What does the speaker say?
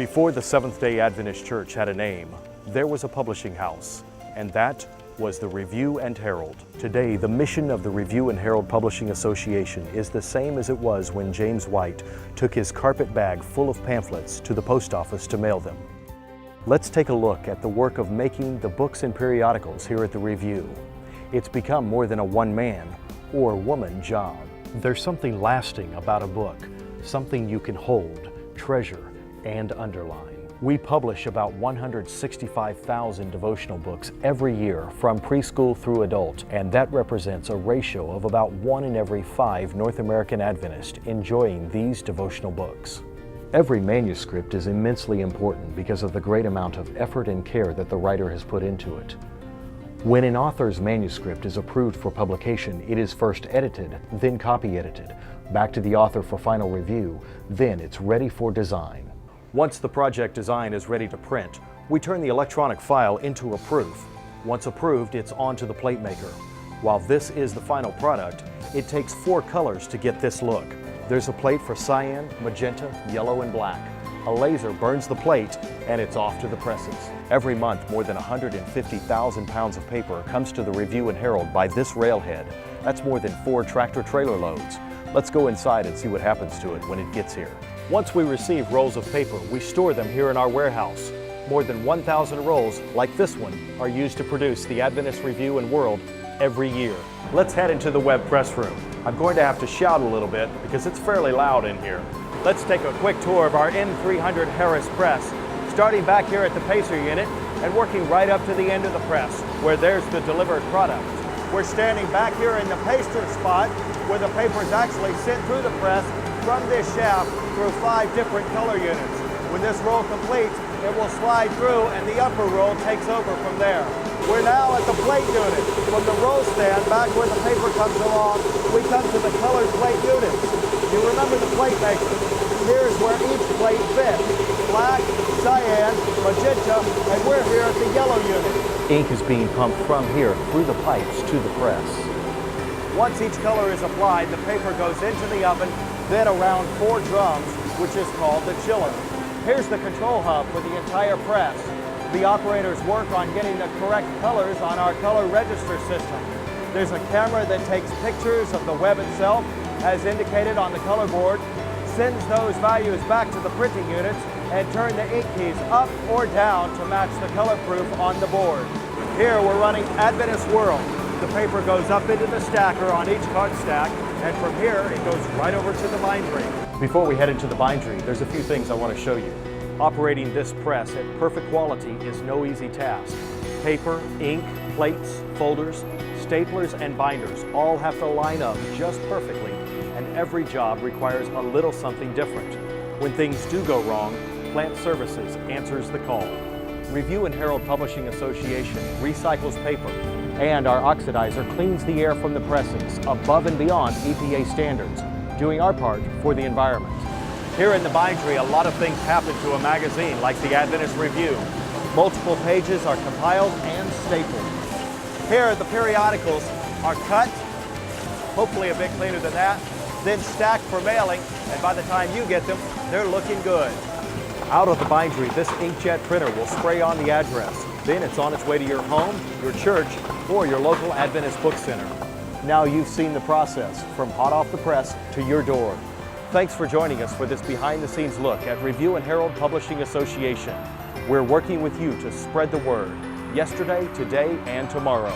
Before the Seventh-day Adventist Church had a name, there was a publishing house, and that was the Review and Herald. Today, the mission of the Review and Herald Publishing Association is the same as it was when James White took his carpet bag full of pamphlets to the post office to mail them. Let's take a look at the work of making the books and periodicals here at the Review. It's become more than a one-man or woman job. There's something lasting about a book, something you can hold, treasure, and underline. We publish about 165,000 devotional books every year from preschool through adult, and that represents a ratio of about 1 in every 5 North American Adventists enjoying these devotional books. Every manuscript is immensely important because of the great amount of effort and care that the writer has put into it. When an author's manuscript is approved for publication, it is first edited, then copy edited, back to the author for final review, then it's ready for design. Once the project design is ready to print, we turn the electronic file into a proof. Once approved, it's on to the plate maker. While this is the final product, it takes 4 colors to get this look. There's a plate for cyan, magenta, yellow, and black. A laser burns the plate, and it's off to the presses. Every month, more than 150,000 pounds of paper comes to the Review and Herald by this railhead. That's more than 4 tractor-trailer loads. Let's go inside and see what happens to it when it gets here. Once we receive rolls of paper, we store them here in our warehouse. More than 1,000 rolls, like this one, are used to produce the Adventist Review and World every year. Let's head into the web press room. I'm going to have to shout a little bit because it's fairly loud in here. Let's take a quick tour of our N300 Harris press, starting back here at the Pacer unit and working right up to the end of the press, where there's the delivered product. We're standing back here in the paster spot where the papers actually sit through the press from this shaft through 5 different color units. When this roll completes, it will slide through and the upper roll takes over from there. We're now at the plate unit. From the roll stand back where the paper comes along, we come to the colored plate units. You remember the plate maker. Here's where each plate fits. Black, cyan, magenta, and we're here at the yellow unit. Ink is being pumped from here through the pipes to the press. Once each color is applied, the paper goes into the oven, then around 4 drums, which is called the chiller. Here's the control hub for the entire press. The operators work on getting the correct colors on our color register system. There's a camera that takes pictures of the web itself, as indicated on the color board, sends those values back to the printing units, and turn the ink keys up or down to match the color proof on the board. Here we're running Adventist World. The paper goes up into the stacker on each card stack, and from here it goes right over to the bindery. Before we head into the bindery, there's a few things I want to show you. Operating this press at perfect quality is no easy task. Paper, ink, plates, folders, staplers, and binders all have to line up just perfectly, and every job requires a little something different. When things do go wrong, Plant Services answers the call. Review and Herald Publishing Association recycles paper, and our oxidizer cleans the air from the presses above and beyond EPA standards, doing our part for the environment. Here in the bindery, a lot of things happen to a magazine like the Adventist Review. Multiple pages are compiled and stapled. Here, the periodicals are cut, hopefully a bit cleaner than that, then stacked for mailing, and by the time you get them, they're looking good. Out of the bindery, this inkjet printer will spray on the address. Then it's on its way to your home, your church, or your local Adventist book center. Now you've seen the process from hot off the press to your door. Thanks for joining us for this behind-the-scenes look at Review and Herald Publishing Association. We're working with you to spread the word, yesterday, today, and tomorrow.